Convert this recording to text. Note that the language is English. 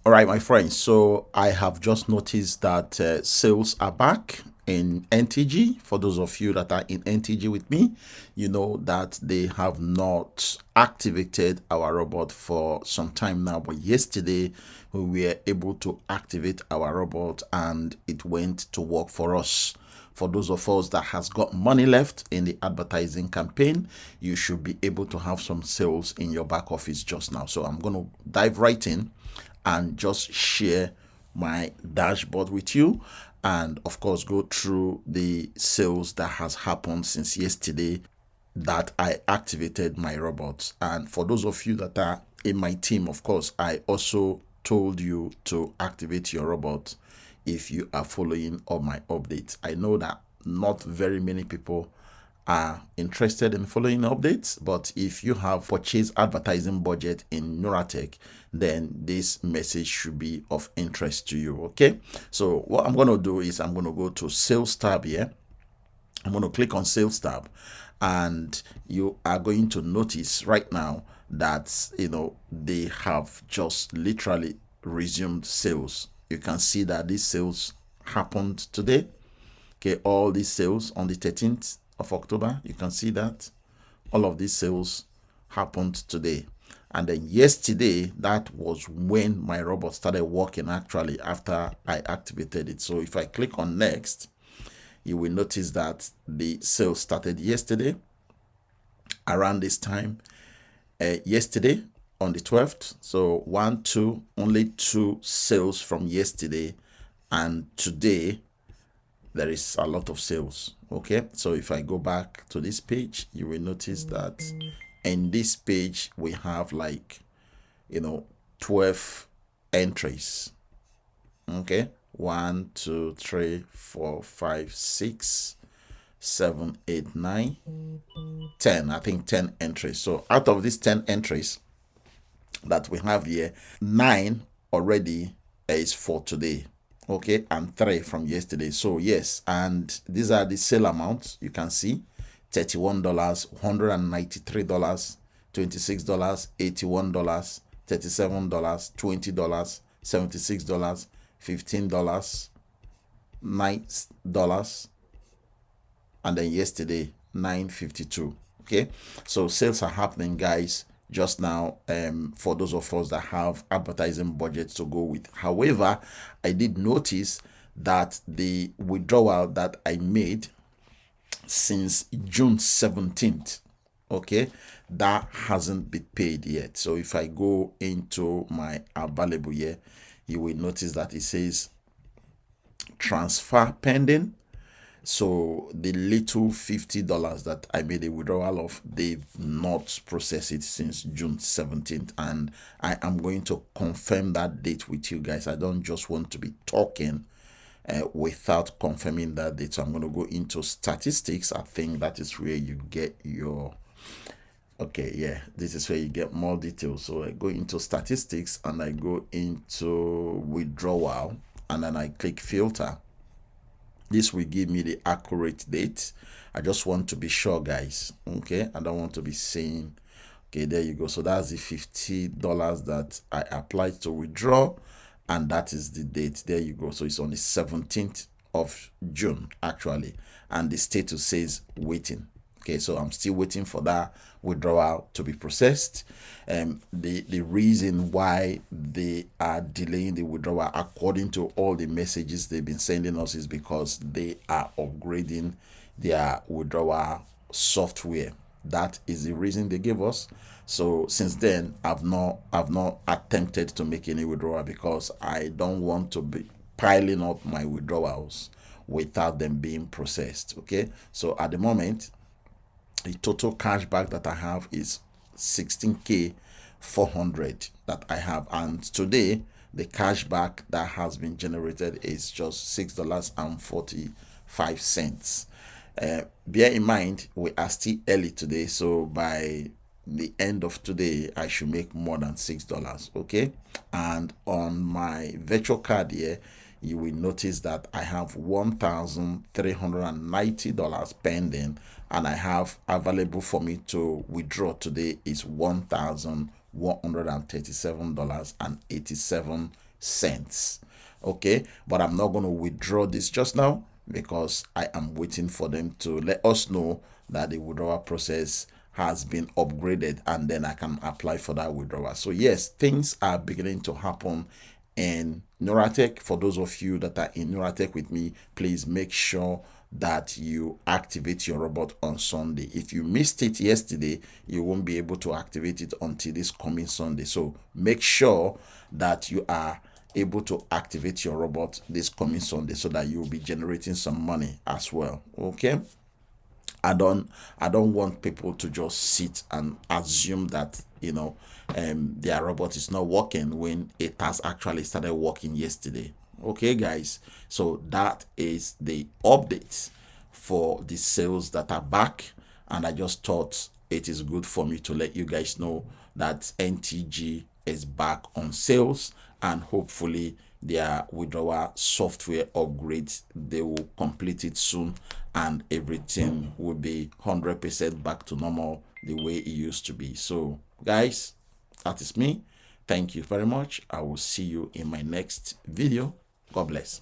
All right, my friends. So I have just noticed that sales are back in NTG. For those of you that are in NTG with me, you know that they have not activated our robot for some time now. But yesterday, we were able to activate our robot and it went to work for us. For those of us that has got money left in the advertising campaign, you should be able to have some sales in your back office just now. So I'm going to dive right in and just share my dashboard with you, and of course go through the sales that has happened since yesterday that I activated my robots. And for those of you that are in my team, of course, I also told you to activate your robot if you are following all my updates. I know that not very many people are interested in following updates, but if you have purchased advertising budget in Neuratech, then this message should be of interest to you. Okay, so what I'm going to do is I'm going to go to sales tab here. I'm going to click on sales tab, and you are going to notice right now that they have just literally resumed sales. You can see that these sales happened today. Okay, all these sales on the 13th of October, you can see that all of these sales happened today. And then yesterday, that was when my robot started working actually after I activated it. So if I click on next, you will notice that the sales started yesterday around this time. Yesterday on the 12th. So only two sales from yesterday, and today there is a lot of sales. Okay, so if I go back to this page, you will notice that in this page we have 12 entries. Okay, 1 2 3 4 5 6 7 8 9 10. I think 10 entries. So out of these 10 entries that we have here, 9 already is for today. Okay, and 3 from yesterday. So yes, and these are the sale amounts. You can see $31, $193, $26, $81, $37, $20, $76, $15, $9, and then yesterday $9.52. Okay, so sales are happening, guys, just now, for those of us that have advertising budgets to go with. However, I did notice that the withdrawal that I made since June 17th, okay, that hasn't been paid yet. So if I go into my available here, you will notice that it says transfer pending. So the little $50 that I made a withdrawal of, they've not processed it since June 17th. And I am going to confirm that date with you guys. I don't just want to be talking without confirming that date. So I'm going to go into statistics. I think that is where you get your... Okay, yeah, this is where you get more details. So I go into statistics and I go into withdrawal, and then I click filter. This will give me the accurate date. I just want to be sure, guys. Okay, I don't want to be saying... Okay, there you go. So that's the $50 that I applied to withdraw, and that is the date. There you go. So it's on the 17th of June actually, and the status says waiting. Okay, so I'm still waiting for that withdrawal to be processed. The reason why they are delaying the withdrawal, according to all the messages they've been sending us, is because they are upgrading their withdrawal software. That is the reason they gave us. So since then, I've not attempted to make any withdrawal because I don't want to be piling up my withdrawals without them being processed. Okay, so at the moment, the total cashback that I have is 16k 400 that I have, and today the cashback that has been generated is just $6.45. Bear in mind we are still early today, so by the end of today I should make more than $6. Okay, and on my virtual card here, you will notice that I have $1,390 pending, and I have available for me to withdraw today is $1,137.87. cents. Okay, but I'm not going to withdraw this just now because I am waiting for them to let us know that the withdrawal process has been upgraded, and then I can apply for that withdrawal. So yes, things are beginning to happen in Neuratech. For those of you that are in Neuratech with me, please make sure that you activate your robot on Sunday. If you missed it yesterday, you won't be able to activate it until this coming Sunday. So make sure that you are able to activate your robot this coming Sunday so that you'll be generating some money as well. Okay. I don't want people to just sit and assume that their robot is not working when it has actually started working yesterday. Okay, guys, so that is the update for the sales that are back, and I just thought it is good for me to let you guys know that NTG is back on sales, and hopefully their withdrawal software upgrades, they will complete it soon, and everything will be 100% back to normal the way it used to be. So guys, that is me. Thank you very much. I will see you in my next video. God bless.